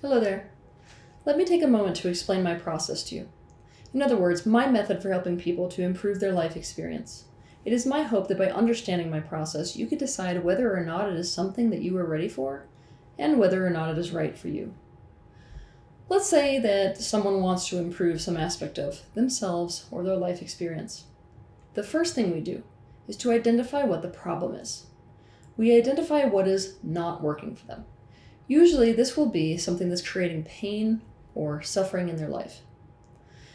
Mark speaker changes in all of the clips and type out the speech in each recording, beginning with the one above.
Speaker 1: Hello there. Let me take a moment to explain my process to you. In other words, my method for helping people to improve their life experience. It is my hope that by understanding my process, you could decide whether or not it is something that you are ready for, and whether or not it is right for you. Let's say that someone wants to improve some aspect of themselves or their life experience. The first thing we do is to identify what the problem is. We identify what is not working for them. Usually this will be something that's creating pain or suffering in their life.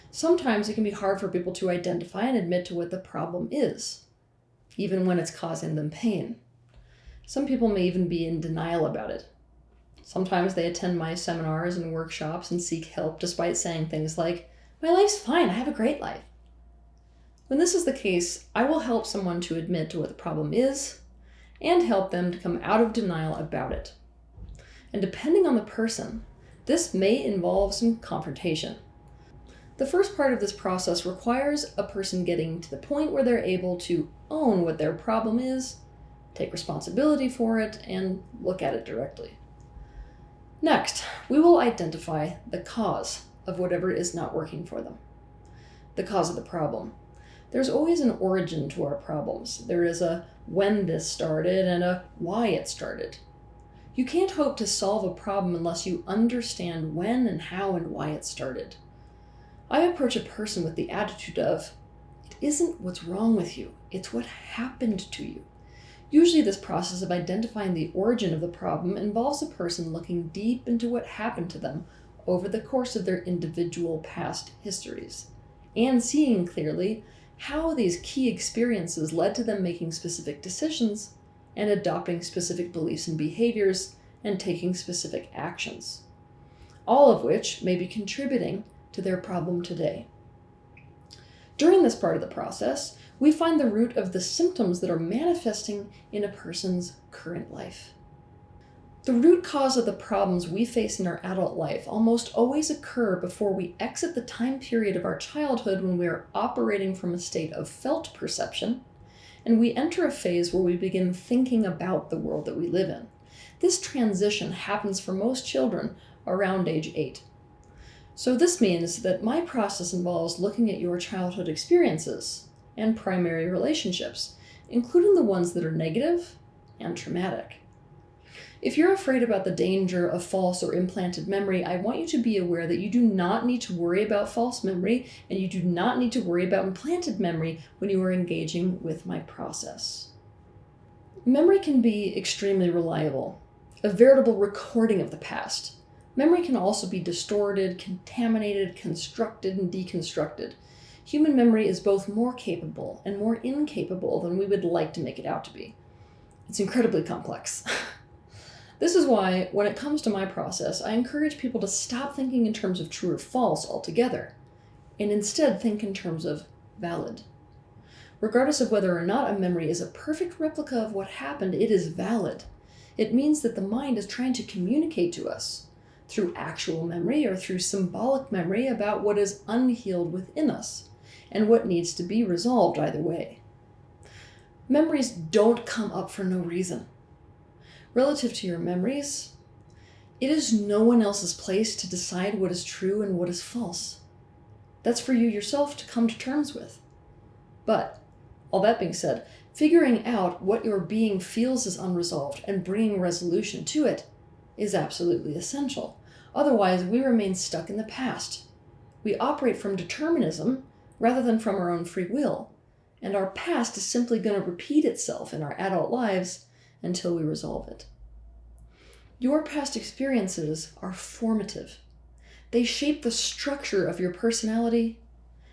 Speaker 1: Sometimes it can be hard for people to identify and admit to what the problem is, even when it's causing them pain. Some people may even be in denial about it. Sometimes they attend my seminars and workshops and seek help despite saying things like, "My life's fine, I have a great life." When this is the case, I will help someone to admit to what the problem is and help them to come out of denial about it. And depending on the person, this may involve some confrontation. The first part of this process requires a person getting to the point where they're able to own what their problem is, take responsibility for it, and look at it directly. Next, we will identify the cause of whatever is not working for them. The cause of the problem. There's always an origin to our problems. There is a when this started and a why it started. You can't hope to solve a problem unless you understand when and how and why it started. I approach a person with the attitude of, it isn't what's wrong with you, it's what happened to you. Usually this process of identifying the origin of the problem involves a person looking deep into what happened to them over the course of their individual past histories, and seeing clearly how these key experiences led to them making specific decisions and adopting specific beliefs and behaviors and taking specific actions, all of which may be contributing to their problem today. During this part of the process, we find the root of the symptoms that are manifesting in a person's current life. The root cause of the problems we face in our adult life almost always occur before we exit the time period of our childhood when we are operating from a state of felt perception, and we enter a phase where we begin thinking about the world that we live in. This transition happens for most children around age 8. So this means that my process involves looking at your childhood experiences and primary relationships, including the ones that are negative and traumatic. If you're afraid about the danger of false or implanted memory, I want you to be aware that you do not need to worry about false memory, and you do not need to worry about implanted memory when you are engaging with my process. Memory can be extremely reliable, a veritable recording of the past. Memory can also be distorted, contaminated, constructed, and deconstructed. Human memory is both more capable and more incapable than we would like to make it out to be. It's incredibly complex. This is why, when it comes to my process, I encourage people to stop thinking in terms of true or false altogether, and instead think in terms of valid. Regardless of whether or not a memory is a perfect replica of what happened, it is valid. It means that the mind is trying to communicate to us, through actual memory or through symbolic memory, about what is unhealed within us, and what needs to be resolved either way. Memories don't come up for no reason. Relative to your memories, it is no one else's place to decide what is true and what is false. That's for you yourself to come to terms with. But, all that being said, figuring out what your being feels is unresolved and bringing resolution to it is absolutely essential. Otherwise, we remain stuck in the past. We operate from determinism rather than from our own free will, and our past is simply going to repeat itself in our adult lives until we resolve it. Your past experiences are formative. They shape the structure of your personality,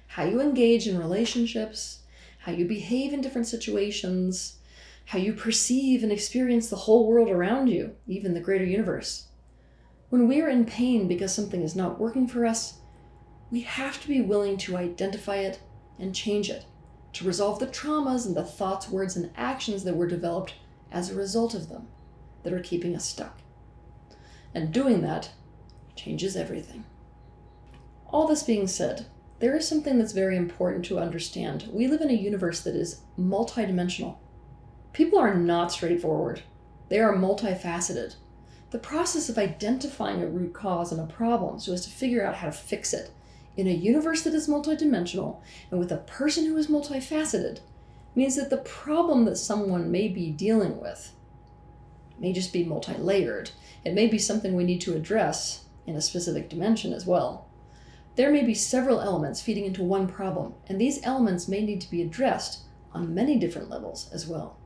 Speaker 1: how you engage in relationships, how you behave in different situations, how you perceive and experience the whole world around you, even the greater universe. When we are in pain because something is not working for us, we have to be willing to identify it and change it, to resolve the traumas and the thoughts, words, and actions that were developed as a result of them, that are keeping us stuck. And doing that changes everything. All this being said, there is something that's very important to understand. We live in a universe that is multidimensional. People are not straightforward. They are multifaceted. The process of identifying a root cause and a problem so as to figure out how to fix it in a universe that is multidimensional and with a person who is multifaceted means that the problem that someone may be dealing with may just be multi-layered. It may be something we need to address in a specific dimension as well. There may be several elements feeding into one problem, and these elements may need to be addressed on many different levels as well.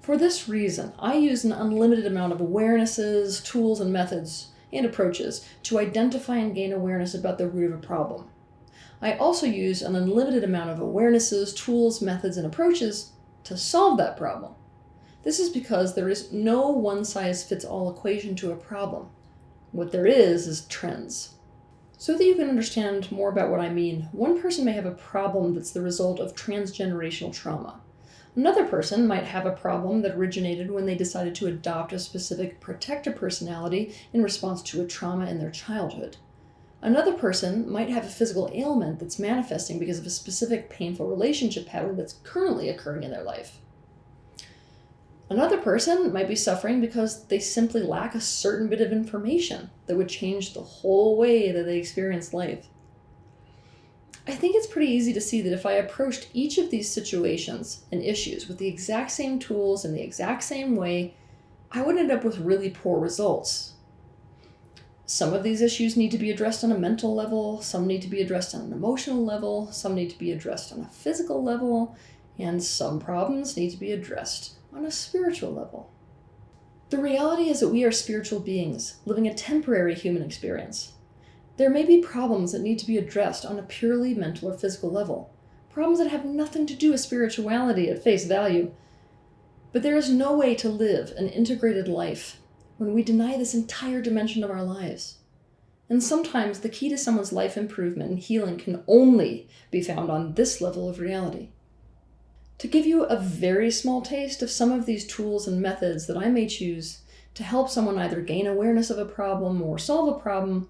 Speaker 1: For this reason, I use an unlimited amount of awarenesses, tools, and methods and approaches to identify and gain awareness about the root of a problem. I also use an unlimited amount of awarenesses, tools, methods, and approaches to solve that problem. This is because there is no one-size-fits-all equation to a problem. What there is trends. So that you can understand more about what I mean, one person may have a problem that's the result of transgenerational trauma. Another person might have a problem that originated when they decided to adopt a specific protector personality in response to a trauma in their childhood. Another person might have a physical ailment that's manifesting because of a specific painful relationship pattern that's currently occurring in their life. Another person might be suffering because they simply lack a certain bit of information that would change the whole way that they experience life. I think it's pretty easy to see that if I approached each of these situations and issues with the exact same tools in the exact same way, I would end up with really poor results. Some of these issues need to be addressed on a mental level, some need to be addressed on an emotional level, some need to be addressed on a physical level, and some problems need to be addressed on a spiritual level. The reality is that we are spiritual beings living a temporary human experience. There may be problems that need to be addressed on a purely mental or physical level, problems that have nothing to do with spirituality at face value. But there is no way to live an integrated life when we deny this entire dimension of our lives. And sometimes the key to someone's life improvement and healing can only be found on this level of reality. To give you a very small taste of some of these tools and methods that I may choose to help someone either gain awareness of a problem or solve a problem,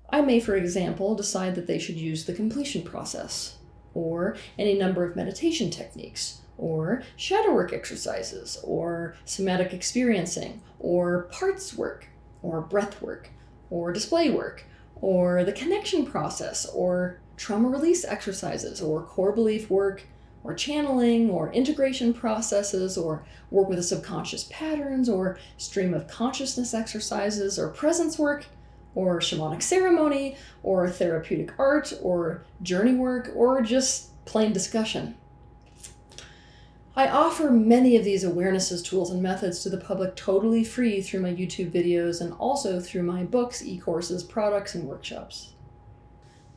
Speaker 1: I may, for example, decide that they should use the completion process, or any number of meditation techniques, or shadow work exercises, or somatic experiencing, or parts work, or breath work, or display work, or the connection process, or trauma release exercises, or core belief work, or channeling, or integration processes, or work with the subconscious patterns, or stream of consciousness exercises, or presence work, or shamanic ceremony, or therapeutic art, or journey work, or just plain discussion. I offer many of these awarenesses, tools, and methods to the public totally free through my YouTube videos and also through my books, e-courses, products, and workshops.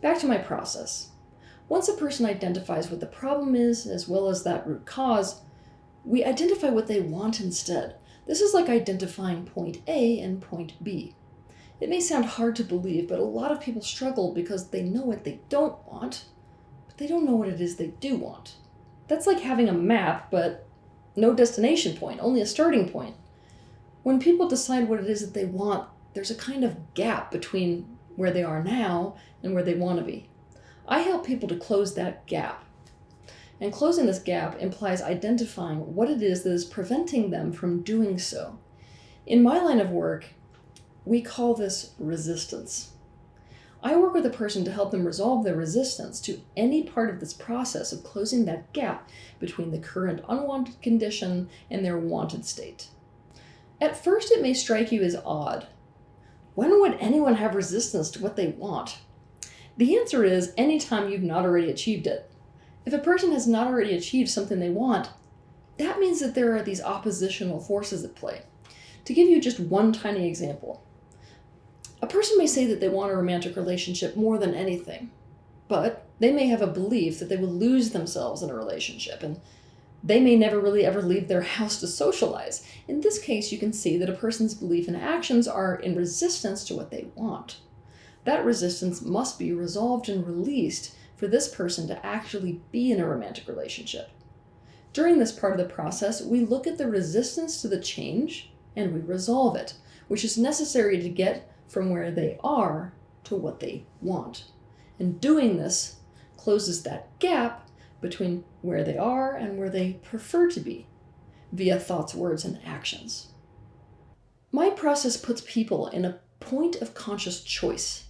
Speaker 1: Back to my process. Once a person identifies what the problem is, as well as that root cause, we identify what they want instead. This is like identifying point A and point B. It may sound hard to believe, but a lot of people struggle because they know what they don't want, but they don't know what it is they do want. That's like having a map, but no destination point, only a starting point. When people decide what it is that they want, there's a kind of gap between where they are now and where they want to be. I help people to close that gap. And closing this gap implies identifying what it is that is preventing them from doing so. In my line of work, we call this resistance. I work with a person to help them resolve their resistance to any part of this process of closing that gap between the current unwanted condition and their wanted state. At first, it may strike you as odd. When would anyone have resistance to what they want? The answer is anytime you've not already achieved it. If a person has not already achieved something they want, that means that there are these oppositional forces at play. To give you just one tiny example, a person may say that they want a romantic relationship more than anything, but they may have a belief that they will lose themselves in a relationship, and they may never really ever leave their house to socialize. In this case, you can see that a person's belief and actions are in resistance to what they want. That resistance must be resolved and released for this person to actually be in a romantic relationship. During this part of the process, we look at the resistance to the change and we resolve it, which is necessary to get from where they are to what they want. And doing this closes that gap between where they are and where they prefer to be via thoughts, words, and actions. My process puts people in a point of conscious choice.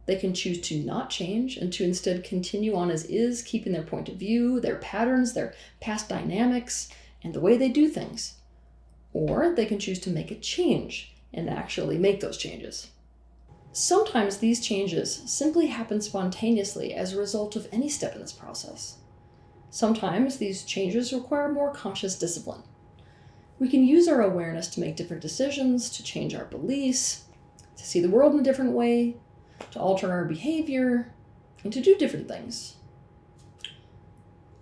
Speaker 1: They can choose to not change and to instead continue on as is, keeping their point of view, their patterns, their past dynamics, and the way they do things. Or they can choose to make a change and actually make those changes. Sometimes these changes simply happen spontaneously as a result of any step in this process. Sometimes these changes require more conscious discipline. We can use our awareness to make different decisions, to change our beliefs, to see the world in a different way, to alter our behavior, and to do different things.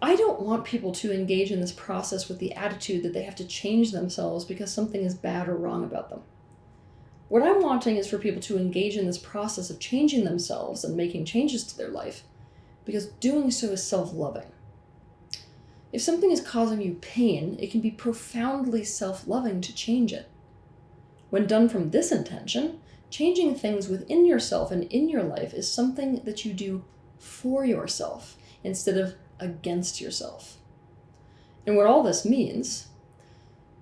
Speaker 1: I don't want people to engage in this process with the attitude that they have to change themselves because something is bad or wrong about them. What I'm wanting is for people to engage in this process of changing themselves and making changes to their life because doing so is self-loving. If something is causing you pain, it can be profoundly self-loving to change it. When done from this intention, changing things within yourself and in your life is something that you do for yourself instead of against yourself. And what all this means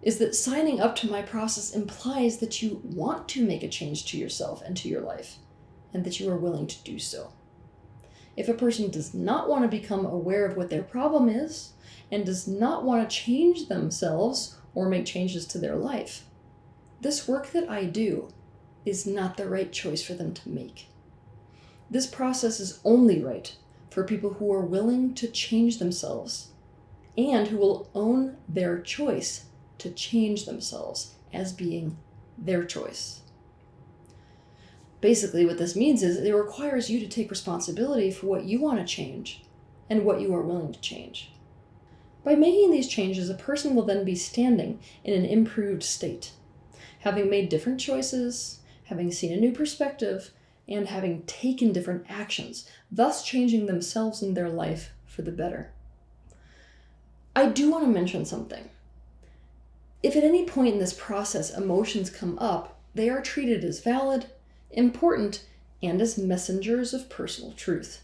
Speaker 1: is that signing up to my process implies that you want to make a change to yourself and to your life, and that you are willing to do so. If a person does not want to become aware of what their problem is, and does not want to change themselves or make changes to their life, this work that I do is not the right choice for them to make. This process is only right for people who are willing to change themselves and who will own their choice to change themselves as being their choice. Basically, what this means is it requires you to take responsibility for what you want to change and what you are willing to change. By making these changes, a person will then be standing in an improved state, having made different choices, having seen a new perspective, and having taken different actions, thus changing themselves and their life for the better. I do want to mention something. If at any point in this process emotions come up, they are treated as valid, important, and as messengers of personal truth.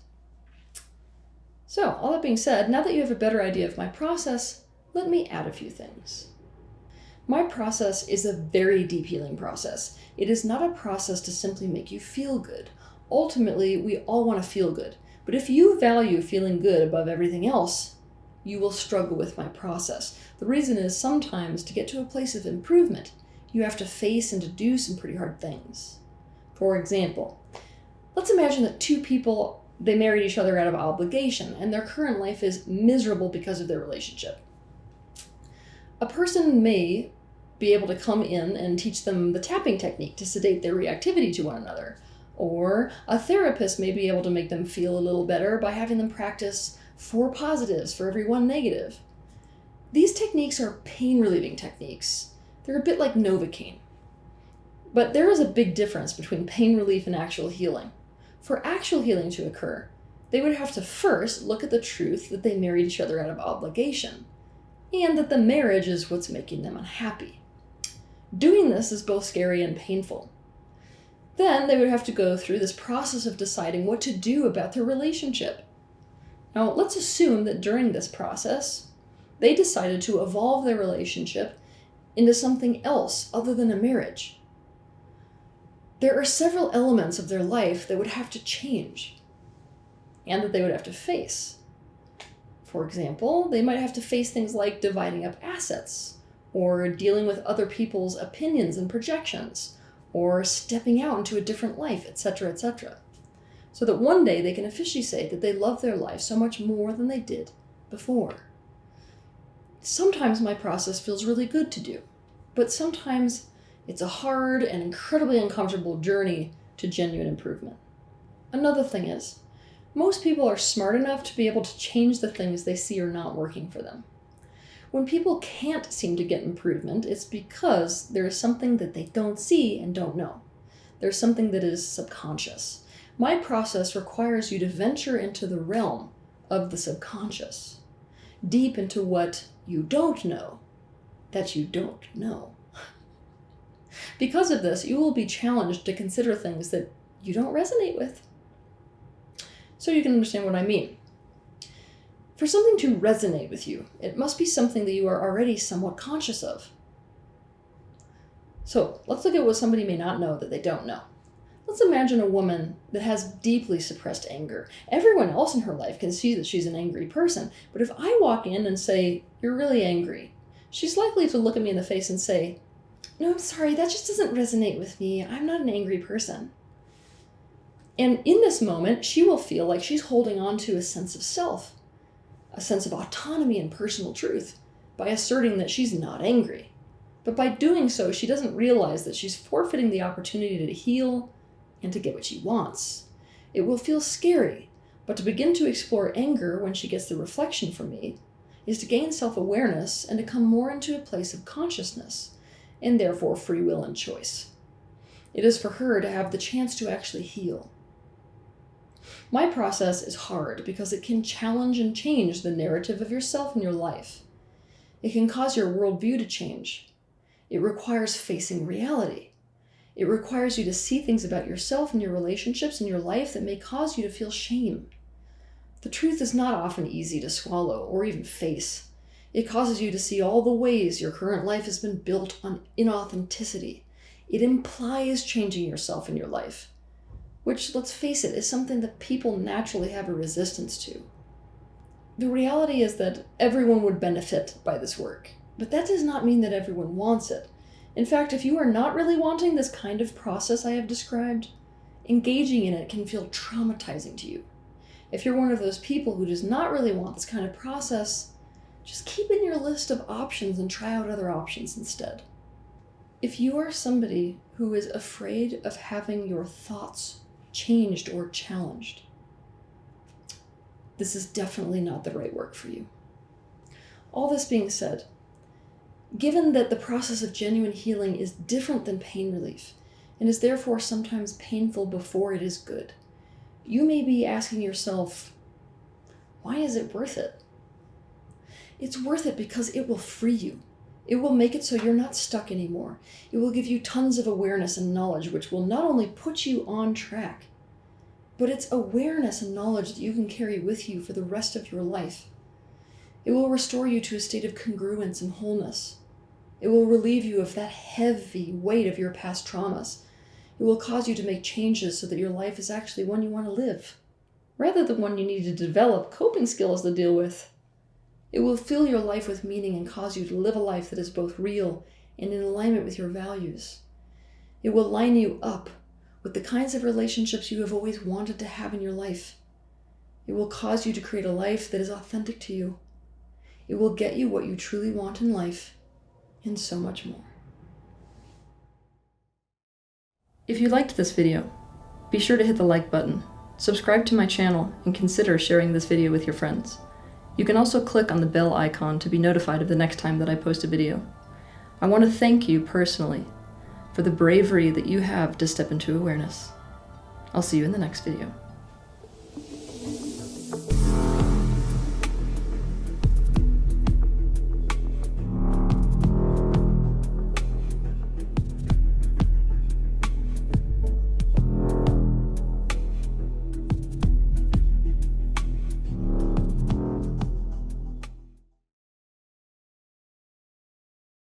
Speaker 1: So, all that being said, now that you have a better idea of my process, let me add a few things. My process is a very deep healing process. It is not a process to simply make you feel good. Ultimately, we all want to feel good. But if you value feeling good above everything else, you will struggle with my process. The reason is sometimes to get to a place of improvement, you have to face and to do some pretty hard things. For example, let's imagine that two people, they married each other out of obligation, and their current life is miserable because of their relationship. A person may be able to come in and teach them the tapping technique to sedate their reactivity to one another. Or a therapist may be able to make them feel a little better by having them practice 4 positives for every 1 negative. These techniques are pain-relieving techniques. They're a bit like Novocaine. But there is a big difference between pain relief and actual healing. For actual healing to occur, they would have to first look at the truth that they married each other out of obligation, and that the marriage is what's making them unhappy. Doing this is both scary and painful. Then they would have to go through this process of deciding what to do about their relationship. Now, let's assume that during this process, they decided to evolve their relationship into something else other than a marriage. There are several elements of their life that would have to change and that they would have to face. For example, they might have to face things like dividing up assets, or dealing with other people's opinions and projections, or stepping out into a different life, etc., etc. So that one day they can officially say that they love their life so much more than they did before. Sometimes my process feels really good to do, but sometimes it's a hard and incredibly uncomfortable journey to genuine improvement. Another thing is, most people are smart enough to be able to change the things they see are not working for them. When people can't seem to get improvement, it's because there is something that they don't see and don't know. There's something that is subconscious. My process requires you to venture into the realm of the subconscious, deep into what you don't know that you don't know. Because of this, you will be challenged to consider things that you don't resonate with. So you can understand what I mean. For something to resonate with you, it must be something that you are already somewhat conscious of. So let's look at what somebody may not know that they don't know. Let's imagine a woman that has deeply suppressed anger. Everyone else in her life can see that she's an angry person, but if I walk in and say, "You're really angry," she's likely to look at me in the face and say, "No, I'm sorry, that just doesn't resonate with me. I'm not an angry person." And in this moment, she will feel like she's holding on to a sense of self, a sense of autonomy and personal truth, by asserting that she's not angry. But by doing so, she doesn't realize that she's forfeiting the opportunity to heal and to get what she wants. It will feel scary, but to begin to explore anger when she gets the reflection from me is to gain self-awareness and to come more into a place of consciousness, and therefore free will and choice. It is for her to have the chance to actually heal. My process is hard because it can challenge and change the narrative of yourself and your life. It can cause your worldview to change. It requires facing reality. It requires you to see things about yourself and your relationships and your life that may cause you to feel shame. The truth is not often easy to swallow or even face. It causes you to see all the ways your current life has been built on inauthenticity. It implies changing yourself and your life, which, let's face it, is something that people naturally have a resistance to. The reality is that everyone would benefit by this work, but that does not mean that everyone wants it. In fact, if you are not really wanting this kind of process I have described, engaging in it can feel traumatizing to you. If you're one of those people who does not really want this kind of process, just keep in your list of options and try out other options instead. If you are somebody who is afraid of having your thoughts changed or challenged, this is definitely not the right work for you. All this being said, given that the process of genuine healing is different than pain relief, and is therefore sometimes painful before it is good, you may be asking yourself, why is it worth it? It's worth it because it will free you. It will make it so you're not stuck anymore. It will give you tons of awareness and knowledge, which will not only put you on track, but it's awareness and knowledge that you can carry with you for the rest of your life. It will restore you to a state of congruence and wholeness. It will relieve you of that heavy weight of your past traumas. It will cause you to make changes so that your life is actually one you want to live, rather than one you need to develop coping skills to deal with. It will fill your life with meaning and cause you to live a life that is both real and in alignment with your values. It will line you up with the kinds of relationships you have always wanted to have in your life. It will cause you to create a life that is authentic to you. It will get you what you truly want in life, and so much more. If you liked this video, be sure to hit the like button, subscribe to my channel, and consider sharing this video with your friends. You can also click on the bell icon to be notified of the next time that I post a video. I want to thank you personally for the bravery that you have to step into awareness. I'll see you in the next video.